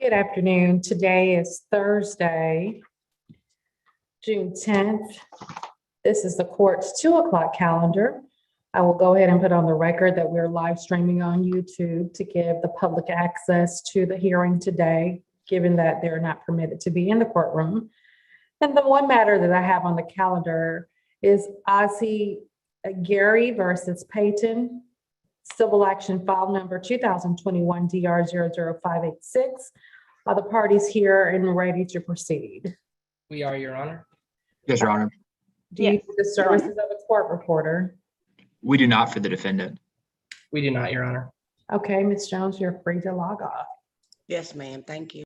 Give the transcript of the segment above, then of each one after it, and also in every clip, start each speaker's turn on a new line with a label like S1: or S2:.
S1: Good afternoon. Today is Thursday, June 10th. This is the court's 2 o'clock calendar. I will go ahead and put on the record that we're live streaming on YouTube to give the public access to the hearing today, given that they're not permitted to be in the courtroom. And the one matter that I have on the calendar is Ozzie Gary versus Payton, civil action file number 2021 DR 00586. Are the parties here and ready to proceed?
S2: We are, Your Honor.
S3: Yes, Your Honor.
S1: Do you need the services of a court reporter?
S3: We do not for the defendant.
S2: We do not, Your Honor.
S1: Okay, Ms. Jones, you're free to log off.
S4: Yes, ma'am. Thank you.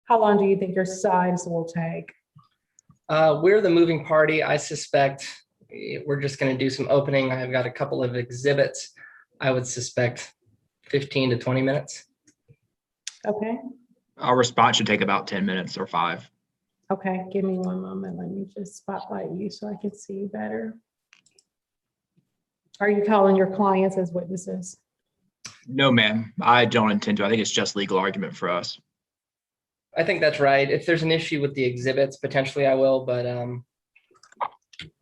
S1: How long do you think your sides will take?
S2: We're the moving party. I suspect we're just going to do some opening. I've got a couple of exhibits. I would suspect 15 to 20 minutes.
S1: Okay,
S3: Our response should take about 10 minutes or 5.
S1: okay, give me one moment. Let me just spotlight you so I can see you better. Are you calling your clients as witnesses?
S3: No, ma'am, I don't intend to. I think it's just legal argument for us.
S2: I think that's right. If there's an issue with the exhibits, potentially I will, but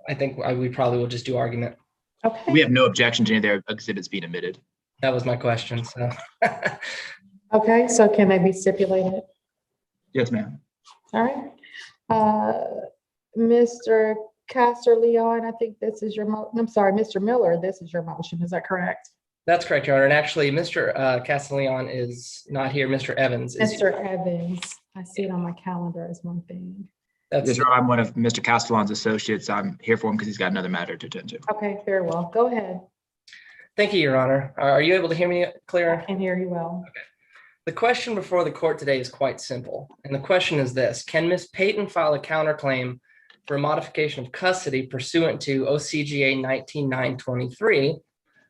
S2: I think we probably will just do argument.
S1: Okay.
S3: We have no objection to any of their exhibits being admitted.
S2: That was my question. So
S1: Okay, so can they be stipulated?
S3: Yes, ma'am.
S1: All right. Mr. Castor-Leon, I think this is your I'm sorry, Mr. Miller, this is your motion. Is that correct?
S2: that's correct, Your Honor. And actually, Mr. Castellon is not here. Mr. Evans is here.
S1: Mr. Evans, I see it on my calendar as one thing.
S2: That's
S3: Yes, Your Honor, I'm one of Mr. Castellan's associates. I'm here for him because he's got another matter to attend to.
S1: Okay, very well. Go ahead.
S2: Thank you, Your Honor. Are you able to hear me
S1: I
S2: clear?
S1: can hear you well.
S2: The question before the court today is quite simple. And the question is this: can Ms. Payton file a counterclaim for a modification of custody pursuant to OCGA 19923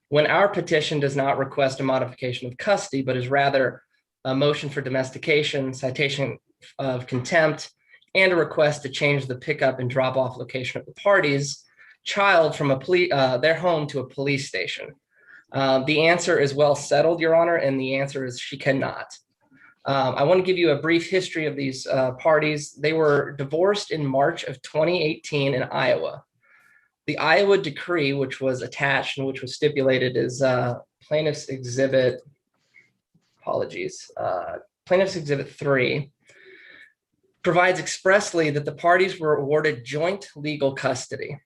S2: when our petition does not request a modification of custody, but is rather a motion for domestication, citation of contempt, and a request to change the pickup and drop off location of the party's child from their home to a police station? The answer is well settled, Your Honor, and the answer is she cannot. I want to give you a brief history of these parties. They were divorced in March of 2018 in Iowa. The Iowa decree, which was attached and which was stipulated, is Plaintiff's Exhibit, Plaintiff's Exhibit 3, provides expressly that the parties were awarded joint legal custody.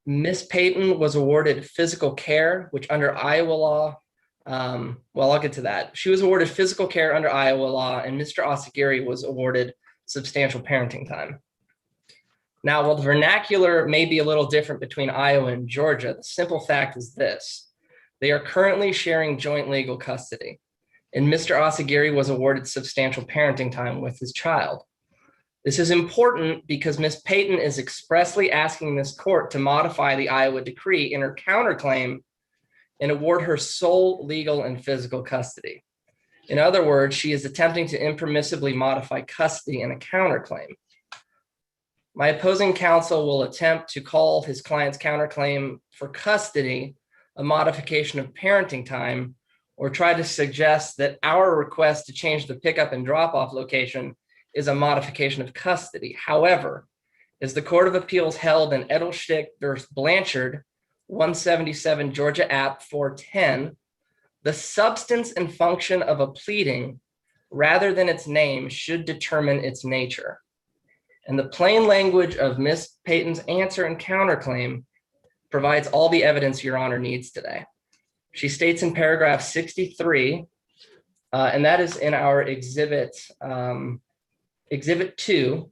S2: Ms. Payton was awarded physical care, which under Iowa law, well, I'll get to that. She was awarded physical care under Iowa law, and Mr. Osigiri was awarded substantial parenting time. Now, while the vernacular may be a little different between Iowa and Georgia, the simple fact is this: they are currently sharing joint legal custody, and Mr. Osigiri was awarded substantial parenting time with his child. This is important because Ms. Payton is expressly asking this court to modify the Iowa decree in her counterclaim and award her sole legal and physical custody. In other words, she is attempting to impermissibly modify custody in a counterclaim. My opposing counsel will attempt to call his client's counterclaim for custody a modification of parenting time, or try to suggest that our request to change the pickup and drop-off location is a modification of custody. However, as the Court of Appeals held in Edelstick versus Blanchard, 177 Georgia App 410, the substance and function of a pleading, rather than its name, should determine its nature. And the plain language of Ms. Payton's answer and counterclaim provides all the evidence Your Honor needs today. She states in paragraph 63, and that is in our exhibit 2,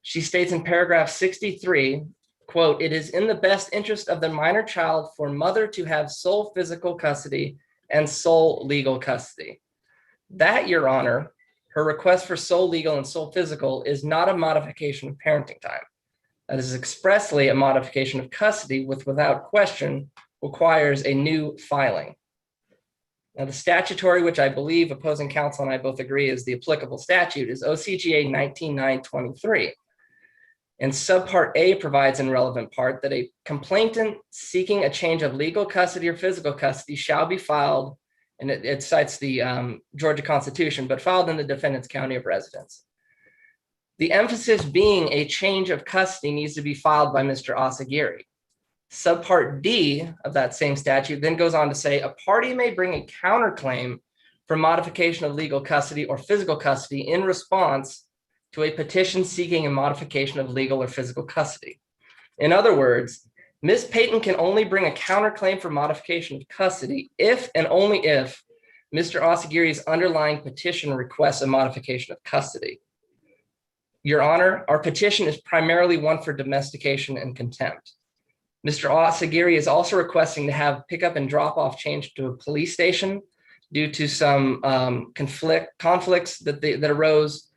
S2: she states in paragraph 63, quote, "It is in the best interest of the minor child for mother to have sole physical custody and sole legal custody." That, Your Honor, her request for sole legal and sole physical is not a modification of parenting time. That is expressly a modification of custody, which without question requires a new filing. Now, the statutory, which I believe opposing counsel and I both agree is the applicable statute, is OCGA 19923. And subpart A provides in relevant part that a complainant seeking a change of legal custody or physical custody shall be filed and it cites the Georgia Constitution, but filed in the defendant's county of residence. The emphasis being a change of custody needs to be filed by Mr. Asagiri. Subpart D of that same statute then goes on to say a party may bring a counterclaim for modification of legal custody or physical custody in response to a petition seeking a modification of legal or physical custody. In other words, Ms. Payton can only bring a counterclaim for modification of custody if and only if Mr. Asagiri's underlying petition requests a modification of custody. Your Honor, our petition is primarily one for domestication and contempt. Mr. Asagiri is also requesting to have pickup and drop-off changed to a police station due to some conflicts that arose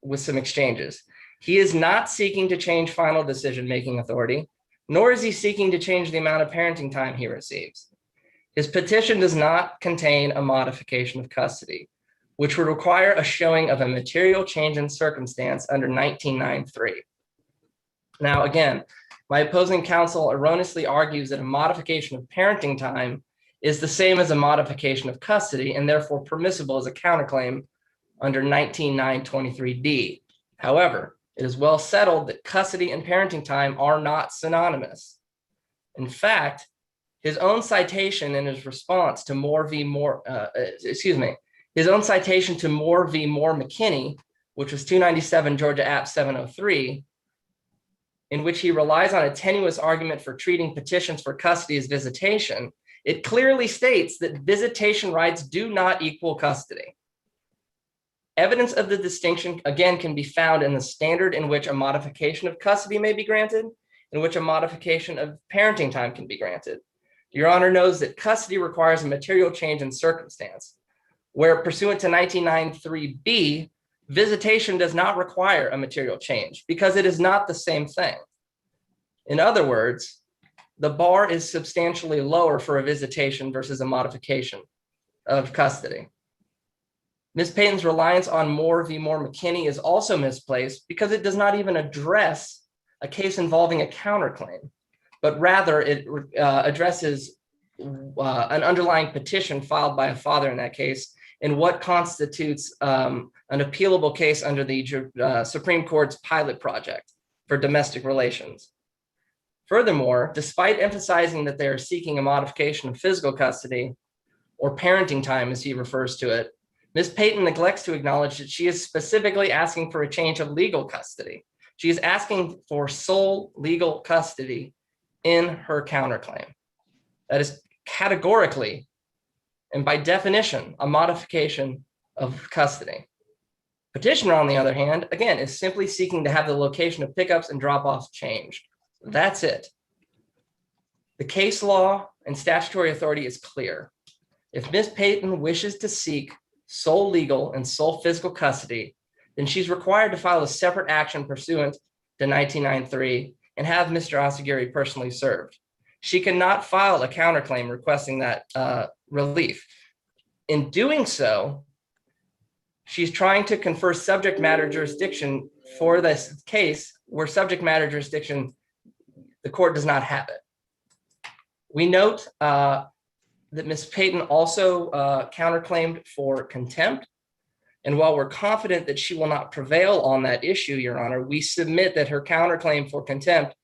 S2: with some exchanges. He is not seeking to change final decision-making authority, nor is he seeking to change the amount of parenting time he receives. His petition does not contain a modification of custody, which would require a showing of a material change in circumstance under 1993. Now, again, my opposing counsel erroneously argues that a modification of parenting time is the same as a modification of custody and therefore permissible as a counterclaim under 19923D. However, it is well settled that custody and parenting time are not synonymous. In fact, his own citation in his response to his own citation to Moore v. Moore McKinney, which was 297 Georgia App 703, in which he relies on a tenuous argument for treating petitions for custody as visitation, it clearly states that visitation rights do not equal custody. Evidence of the distinction, again, can be found in the standard in which a modification of custody may be granted, in which a modification of parenting time can be granted. Your Honor knows that custody requires a material change in circumstance, where pursuant to 1993B, visitation does not require a material change because it is not the same thing. In other words, the bar is substantially lower for a visitation versus a modification of custody. Ms. Payton's reliance on Moore v. Moore McKinney is also misplaced because it does not even address a case involving a counterclaim, but rather it addresses an underlying petition filed by a father in that case and what constitutes an appealable case under the Supreme Court's pilot project for domestic relations. Furthermore, despite emphasizing that they are seeking a modification of physical custody or parenting time, as he refers to it, Ms. Payton neglects to acknowledge that she is specifically asking for a change of legal custody. She is asking for sole legal custody in her counterclaim. That is categorically and by definition a modification of custody. Petitioner, on the other hand, again, is simply seeking to have the location of pickups and drop-offs changed. That's it. The case law and statutory authority is clear. If Ms. Payton wishes to seek sole legal and sole physical custody, then she's required to file a separate action pursuant to 1993 and have Mr. Asagiri personally served. She cannot file a counterclaim requesting that relief. In doing so, she's trying to confer subject matter jurisdiction for this case where subject matter jurisdiction, the court does not have it. We note that Ms. Payton also counterclaimed for contempt. And while we're confident that she will not prevail on that issue, Your Honor, we submit that her counterclaim for contempt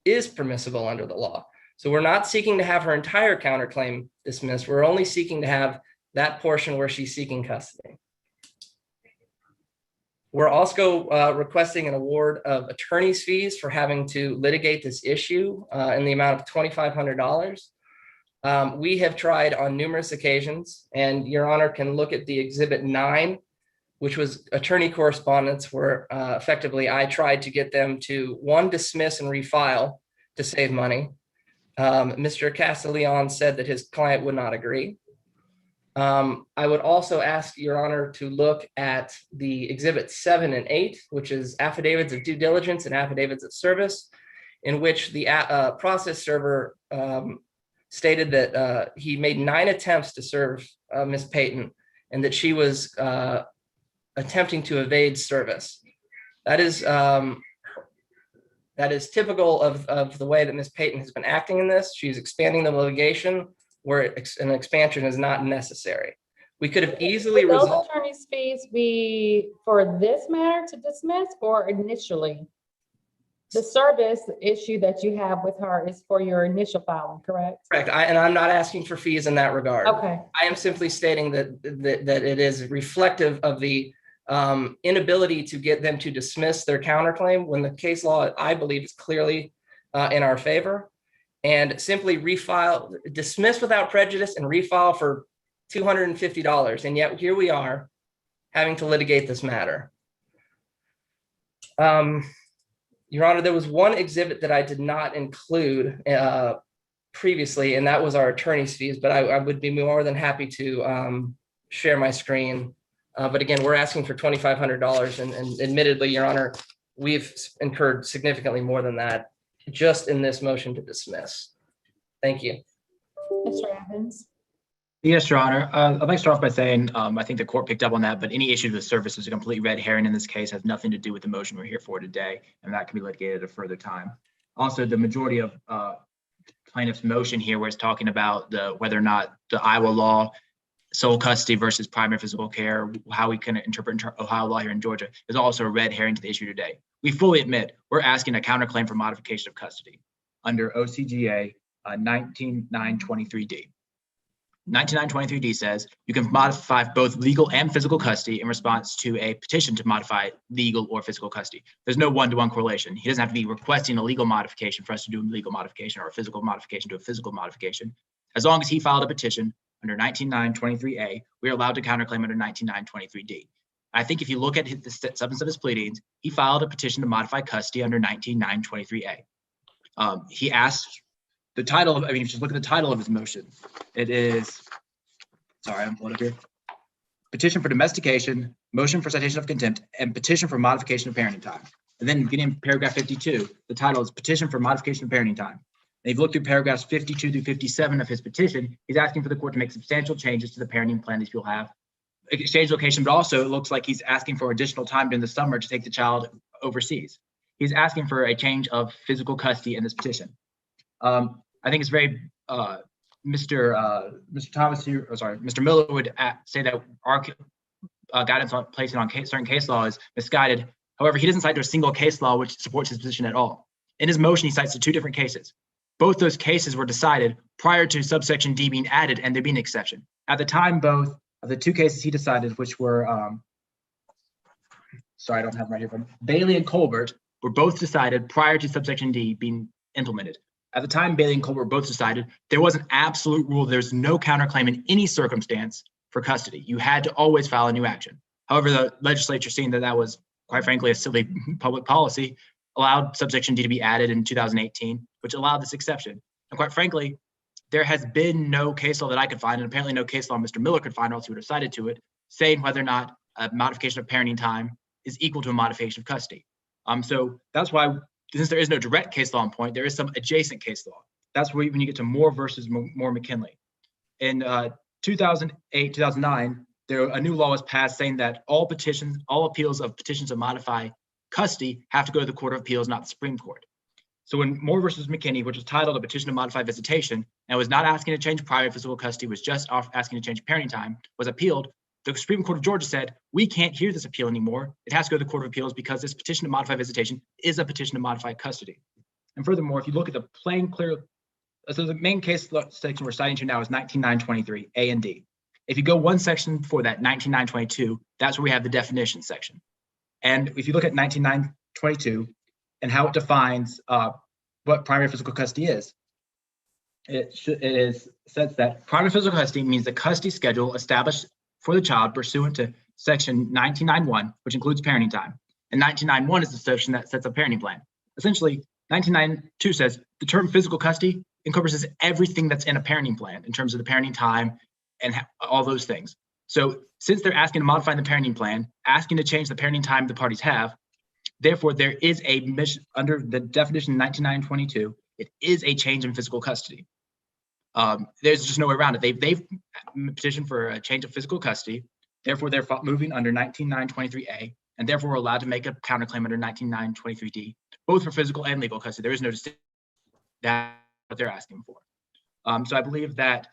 S2: is permissible under the law. So we're not seeking to have her entire counterclaim dismissed. We're only seeking to have that portion where she's seeking custody. We're also requesting an award of attorney's fees for having to litigate this issue in the amount of $2,500. We have tried on numerous occasions, and Your Honor can look at the Exhibit 9, which was attorney correspondence where effectively I tried to get them to, one, dismiss and refile to save money. Mr. Castiglione said that his client would not agree. I would also ask Your Honor to look at the Exhibit 7 and 8, which is affidavits of due diligence and affidavits of service, in which the process server stated that he made 9 attempts to serve Ms. Payton and that she was attempting to evade service. That is typical of the way that Ms. Payton has been acting in this. She's expanding the litigation where an expansion is not necessary. We could have easily
S1: Would those
S2: resolved.
S1: attorney's fees be for this matter to dismiss or initially? The service issue that you have with her is for your initial filing, correct?
S2: Correct. And I'm not asking for fees in that regard.
S1: Okay,
S2: I am simply stating that it is reflective of the inability to get them to dismiss their counterclaim when the case law, I believe, is clearly in our favor, and simply dismiss without prejudice and refile for $250. And yet here we are having to litigate this matter. Your Honor, there was one exhibit that I did not include previously, and that was our attorney's fees, but I would be more than happy to share my screen. But again, we're asking for $2,500, and admittedly, Your Honor, we've incurred significantly more than that just in this motion to dismiss. Thank you.
S1: Mr. Evans.
S3: Yes, Your Honor. I'd like to start off by saying I think the court picked up on that, but any issue with service is a complete red herring in this case, has nothing to do with the motion we're here for today, and that can be litigated at a further time. Also, the majority of plaintiff's motion here, where it's talking about whether or not the Iowa law, sole custody versus primary physical care, how we can interpret Ohio law here in Georgia, is also a red herring to the issue today. We fully admit we're asking a counterclaim for modification of custody under OCGA 19923D. 19923D says you can modify both legal and physical custody in response to a petition to modify legal or physical custody. There's no one-to-one correlation. He doesn't have to be requesting a legal modification for us to do a legal modification or a physical modification to a physical modification. As long as he filed a petition under 19923A, we are allowed to counterclaim under 19923D. I think if you look at the substance of his pleadings, he filed a petition to modify custody under 19923A. He asked the title of, if you just look at the title of his motion, it is, sorry, I'm pulling up here. Petition for domestication, motion for citation of contempt, and petition for modification of parenting time. And then getting in paragraph 52, the title is petition for modification of parenting time. And if you look through paragraphs 52 through 57 of his petition, he's asking for the court to make substantial changes to the parenting plan that you'll have. Exchange location, but also it looks like he's asking for additional time during the summer to take the child overseas. He's asking for a change of physical custody in this petition. I think it's very, Mr. Thomas here, Mr. Miller would say that our guidance on placing on certain case law is misguided. However, he doesn't cite to a single case law which supports his position at all. In his motion, he cites to two different cases. Both those cases were decided prior to subsection D being added and there being an exception. At the time, both of the two cases he decided, which were, sorry, I don't have them right here, from Bailey and Colbert, were both decided prior to subsection D being implemented. At the time Bailey and Colbert both decided, there was an absolute rule. There's no counterclaim in any circumstance for custody. You had to always file a new action. However, the legislature, seeing that that was, quite frankly, a silly public policy, allowed subsection D to be added in 2018, which allowed this exception. And quite frankly, there has been no case law that I could find, and apparently no case law Mr. Miller could find, or else he would have cited to it, saying whether or not a modification of parenting time is equal to a modification of custody. So that's why, since there is no direct case law on point, there is some adjacent case law. That's where when you get to Moore versus Moore McKinley. In 2008, 2009, a new law was passed saying that all appeals of petitions to modify custody have to go to the Court of Appeals, not the Supreme Court. So when Moore versus McKinney, which was titled a petition to modify visitation, and was not asking to change primary physical custody, was just asking to change parenting time, was appealed, the Supreme Court of Georgia said, we can't hear this appeal anymore. It has to go to the Court of Appeals because this petition to modify visitation is a petition to modify custody. And furthermore, if you look at the plain, clear, so the main case section we're citing to now is 19923, A and D. If you go one section before that, 19922, that's where we have the definition section. And if you look at 19922 and how it defines what primary physical custody is, it says that primary physical custody means the custody schedule established for the child pursuant to section 1991, which includes parenting time. And 1991 is the section that sets a parenting plan. Essentially, 1992 says the term physical custody encompasses everything that's in a parenting plan in terms of the parenting time and all those things. So since they're asking to modify the parenting plan, asking to change the parenting time the parties have, therefore there is a mission under the definition 19922, it is a change in physical custody. There's just no way around it. They've petitioned for a change of physical custody. Therefore, they're moving under 19923A, and therefore we're allowed to make a counterclaim under 19923D, both for physical and legal custody. There is no distinction. That's what they're asking for. So I believe that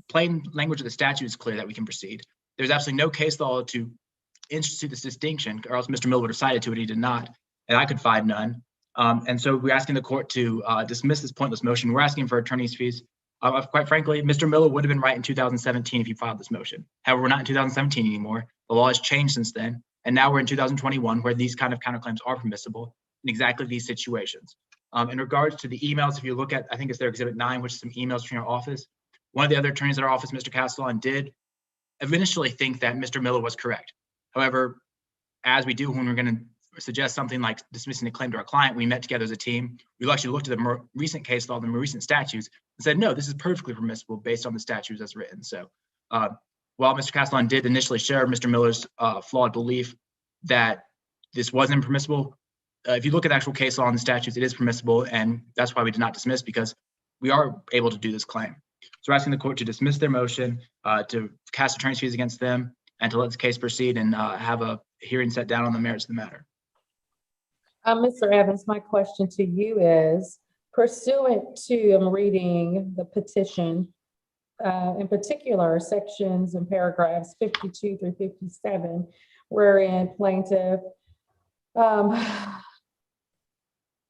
S3: plain language of the statute is clear that we can proceed. There's absolutely no case law to institute this distinction, or else Mr. Miller would have cited to it. He did not, and I could find none. And so we're asking the court to dismiss this pointless motion. We're asking for attorney's fees. Quite frankly, Mr. Miller would have been right in 2017 if he filed this motion. However, we're not in 2017 anymore. The law has changed since then. And now we're in 2021 where these kind of counterclaims are permissible in exactly these situations. In regards to the emails, if you look at, I think it's their Exhibit 9, which is some emails from your office, one of the other attorneys at our office, Mr. Castellan, did initially think that Mr. Miller was correct. However, as we do when we're going to suggest something like dismissing a claim to our client, we met together as a team. We actually looked at the more recent case law, the more recent statutes, and said, no, this is perfectly permissible based on the statutes as written. So while Mr. Castellan did initially share Mr. Miller's flawed belief that this wasn't permissible, if you look at the actual case law and the statutes, it is permissible, and that's why we did not dismiss, because we are able to do this claim. So we're asking the court to dismiss their motion, to cast attorney's fees against them, and to let this case proceed and have a hearing set down on the merits of the matter.
S1: Mr. Evans, my question to you is, pursuant to, I'm reading the petition, in particular, sections and paragraphs 52 through 57, wherein plaintiff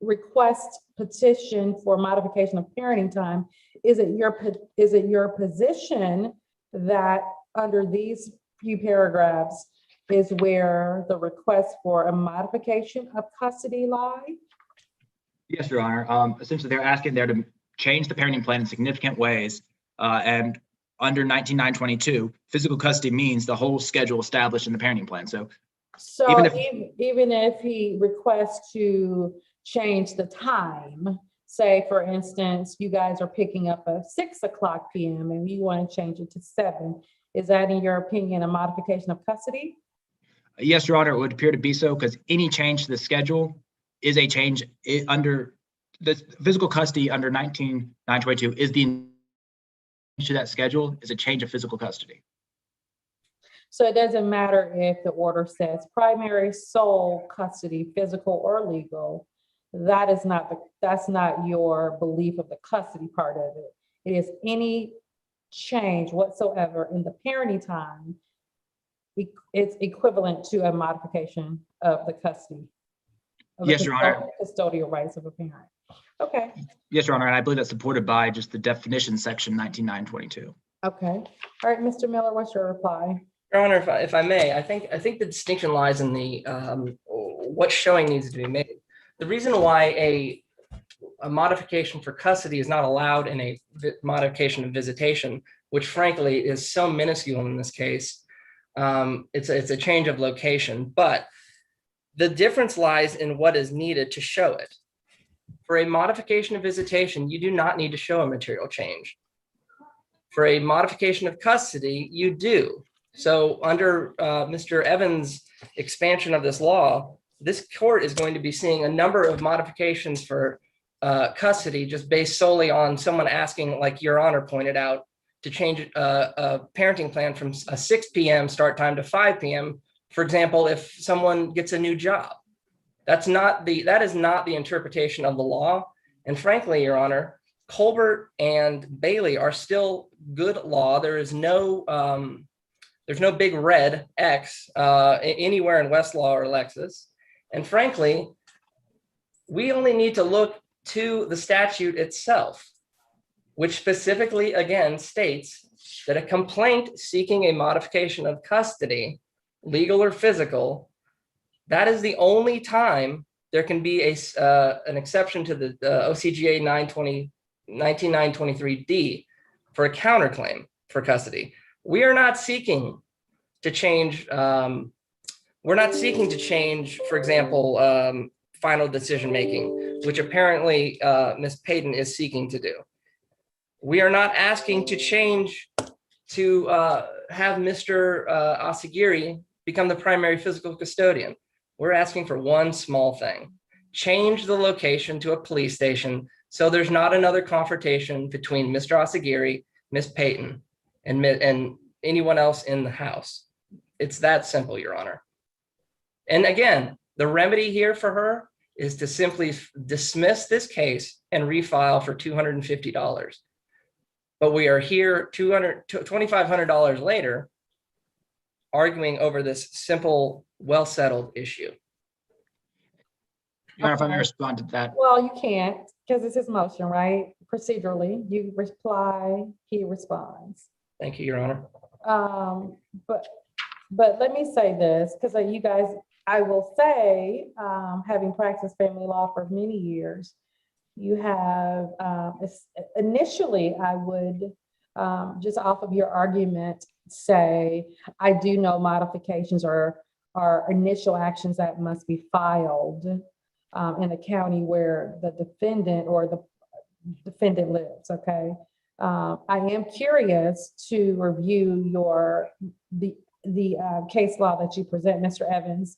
S1: request petition for modification of parenting time. Is it your position that under these few paragraphs is where the request for a modification of custody lie?
S3: Yes, Your Honor. Essentially, they're asking there to change the parenting plan in significant ways. And under 19922, physical custody means the whole schedule established in the parenting plan. So
S1: even if he requests to change the time, say, for instance, you guys are picking up at 6:00 p.m. and you want to change it to 7, is that, in your opinion, a modification of custody?
S3: yes, Your Honor, it would appear to be so, because any change to the schedule is a change under the physical custody under 19922 is the to that schedule is a change of physical custody.
S1: So it doesn't matter if the order says primary, sole custody, physical or legal. That's not your belief of the custody part of it. It is any change whatsoever in the parenting time. It's equivalent to a modification of the custody.
S3: Yes, Your Honor.
S1: Custodial rights of a parent. Okay.
S3: Yes, Your Honor, and I believe that's supported by just the definition section 19922.
S1: Okay. All right, Mr. Miller, what's your reply?
S2: Your Honor, if I may, I think the distinction lies in the what showing needs to be made. The reason why a modification for custody is not allowed in a modification of visitation, which frankly is so minuscule in this case, it's a change of location, but the difference lies in what is needed to show it. For a modification of visitation, you do not need to show a material change. For a modification of custody, you do. So under Mr. Evans' expansion of this law, this court is going to be seeing a number of modifications for custody just based solely on someone asking, like Your Honor pointed out, to change a parenting plan from a 6 p.m. start time to 5 p.m. For example, if someone gets a new job. That is not the interpretation of the law. And frankly, Your Honor, Colbert and Bailey are still good law. There's no big red X anywhere in Westlaw or Lexis. And frankly, we only need to look to the statute itself, which specifically, again, states that a complaint seeking a modification of custody, legal or physical, that is the only time there can be an exception to the OCGA 19923D for a counterclaim for custody. We are not seeking to change. We're not seeking to change, for example, final decision making, which apparently Ms. Payton is seeking to do. We are not asking to change to have Mr. Asagiri become the primary physical custodian. We're asking for one small thing: change the location to a police station so there's not another confrontation between Mr. Asagiri, Ms. Payton, and anyone else in the house. It's that simple, Your Honor. And again, the remedy here for her is to simply dismiss this case and refile for $250. But we are here $2,500 later arguing over this simple, well-settled issue.
S3: Your Honor, if I may
S1: Okay.
S3: respond to that.
S1: Well, you can't, because it's his motion, right? Procedurally, you reply, he responds.
S2: Thank you, Your Honor.
S1: But let me say this, because you guys, I will say, having practiced family law for many years, you have, initially, I would, just off of your argument, say, I do know modifications are initial actions that must be filed in a county where the defendant or the defendant lives, okay? I am curious to review the case law that you present, Mr. Evans,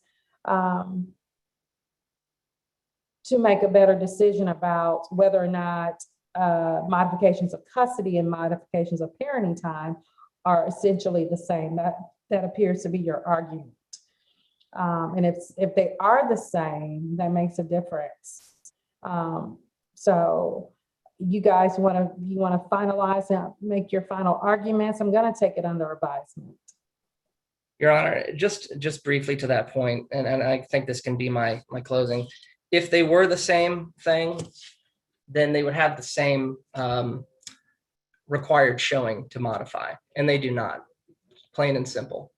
S1: to make a better decision about whether or not modifications of custody and modifications of parenting time are essentially the same. That appears to be your argument. And if they are the same, that makes a difference. So you guys want to finalize and make your final arguments? I'm going to take it under advisement.
S2: Your Honor, just briefly to that point, and I think this can be my closing. If they were the same thing, then they would have the same required showing to modify, and they do not, plain and simple.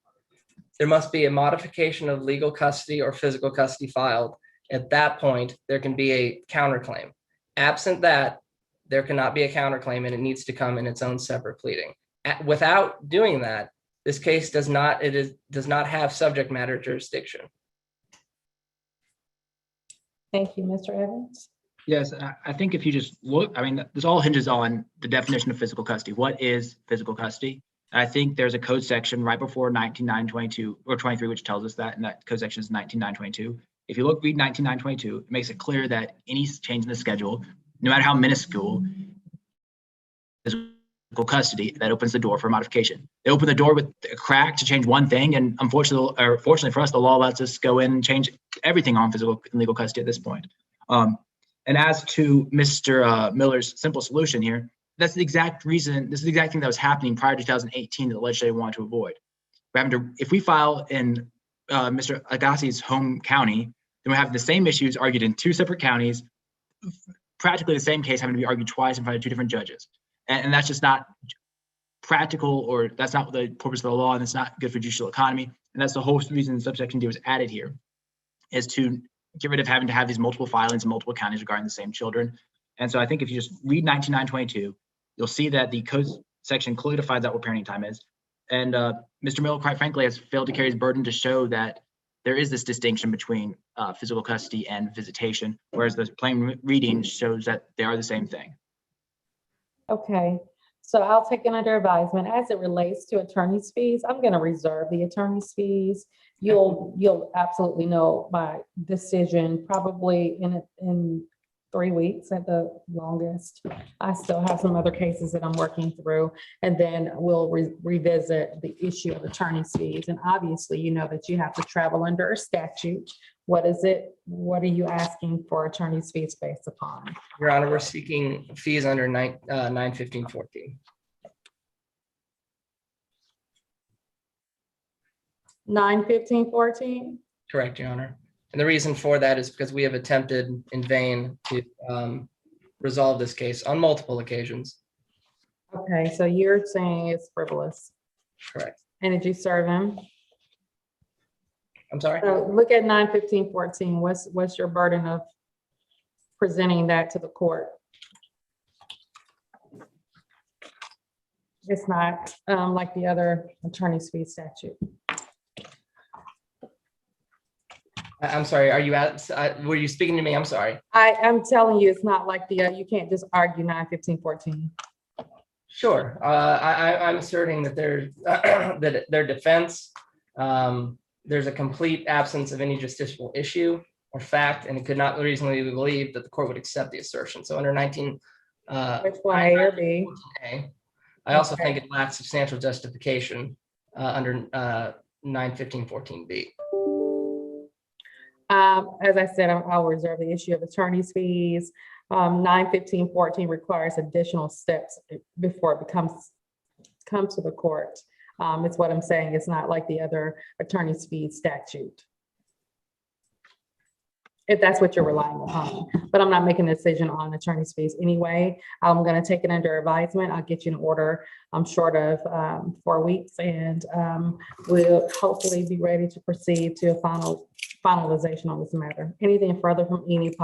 S2: There must be a modification of legal custody or physical custody filed. At that point, there can be a counterclaim. Absent that, there cannot be a counterclaim, and it needs to come in its own separate pleading. Without doing that, this case does not have subject matter jurisdiction.
S1: Thank you, Mr. Evans.
S3: Yes, I think if you just look, I mean, this all hinges on the definition of physical custody. What is physical custody? I think there's a code section right before 19.922 or 23, which tells us that, and that code section is 19.922. If you read 19.922, it makes it clear that any change in the schedule, no matter how minuscule, is physical custody that opens the door for modification. They open the door with a crack to change one thing, and unfortunately, or fortunately for us, the law lets us go in and change everything on physical and legal custody at this point. And as to Mr. Miller's simple solution here, that's the exact reason, this is the exact thing that was happening prior to 2018 that the legislature wanted to avoid. We're having to, if we file in Mr. Agassi's home county, then we have the same issues argued in two separate counties, practically the same case having to be argued twice in front of two different judges. And that's just not practical, or that's not the purpose of the law, and it's not good for judicial economy. And that's the whole reason subsection D was added here, is to get rid of having to have these multiple filings in multiple counties regarding the same children. And so I think if you just read 19.922, you'll see that the code section clearly defines out what parenting time is. And Mr. Miller, quite frankly, has failed to carry his burden to show that there is this distinction between physical custody and visitation, whereas the plain reading shows that they are the same thing.
S1: Okay, so I'll take it under advisement. As it relates to attorney's fees, I'm going to reserve the attorney's fees. You'll absolutely know my decision probably in 3 weeks at the longest. I still have some other cases that I'm working through, and then we'll revisit the issue of attorney's fees. And obviously, you know that you have to travel under a statute. What is it? What are you asking for attorney's fees based upon?
S2: Your Honor, we're seeking fees under 915.14.
S1: 915.14?
S2: Correct, Your Honor. And the reason for that is because we have attempted in vain to resolve this case on multiple occasions.
S1: Okay, so you're saying it's frivolous.
S2: Correct.
S1: And did you serve him?
S2: I'm sorry?
S1: So look at 915.14. What's your burden of presenting that to the court? It's not like the other attorney's fee statute.
S2: I'm sorry. Are you were you speaking to me? I'm sorry.
S1: I'm telling you, it's not like the, you can't just argue 915.14.
S2: Sure. I'm asserting that that their defense, there's a complete absence of any justiciable issue or fact, and it could not reasonably be believed that the court would accept the assertion. So under 19,
S1: Which one, A or B?
S2: I also
S1: Okay.
S2: think it lacks substantial justification under 915.14B.
S1: As I said, I'll reserve the issue of attorney's fees. 91514 requires additional steps before it comes to the court. It's what I'm saying. It's not like the other attorney's fees statute. If that's what you're relying upon, but I'm not making a decision on attorney's fees anyway. I'm going to take it under advisement. I'll get you an order. I'm short of 4 weeks, and we'll hopefully be ready to proceed to a finalization on this matter. Anything further from any part?